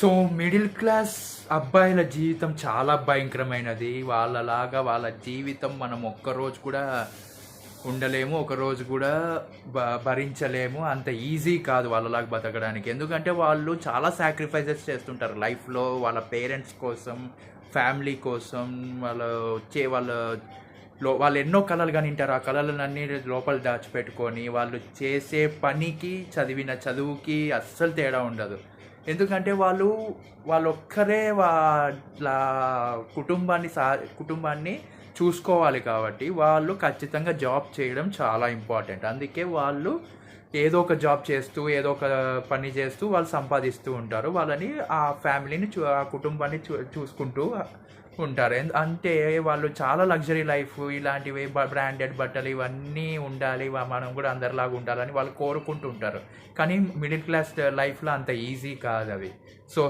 So middle class అబ్బాయిల జీవితం చాలా భయంకరమైనది. వాళ్ళలాగా వాళ్ళ జీవితం మనం ఒక్కరోజు కూడా ఉండలేము. ఒకరోజు కూడా భరించలేము. అంత ఈజీ కాదు వాళ్ళలాగా బతకడానికి. ఎందుకంటే వాళ్ళు చాలా సాక్రిఫైసెస్ చేస్తుంటారు లైఫ్‌లో. వాళ్ళ పేరెంట్స్ కోసం, ఫ్యామిలీ కోసం, వాళ్ళు ఎన్నో కలలు కనింటారు. ఆ కలలనన్నీ లోపల దాచిపెట్టుకొని వాళ్ళు చేసే పనికి, చదివిన చదువుకి అస్సలు తేడా ఉండదు. ఎందుకంటే వాళ్ళొక్కరే వాళ్ళ కుటుంబాన్ని చూసుకోవాలి కాబట్టి వాళ్ళు ఖచ్చితంగా జాబ్ చేయడం చాలా ఇంపార్టెంట్. అందుకే వాళ్ళు ఏదో ఒక జాబ్ చేస్తూ, ఏదో ఒక పని చేస్తూ వాళ్ళు సంపాదిస్తూ ఉంటారు. ఆ ఫ్యామిలీని ఆ కుటుంబాన్ని చూసుకుంటూ ఉంటారు. అంటే వాళ్ళు చాలా లగ్జరీ లైఫ్ ఇలాంటివి బ్రాండెడ్ బట్టలు ఇవన్నీ ఉండాలి. మనం కూడా అందరిలాగా ఉండాలని వాళ్ళు కోరుకుంటూ ఉంటారు. కానీ మిడిల్ క్లాస్ లైఫ్‌లో అంత ఈజీ కాదవి. సో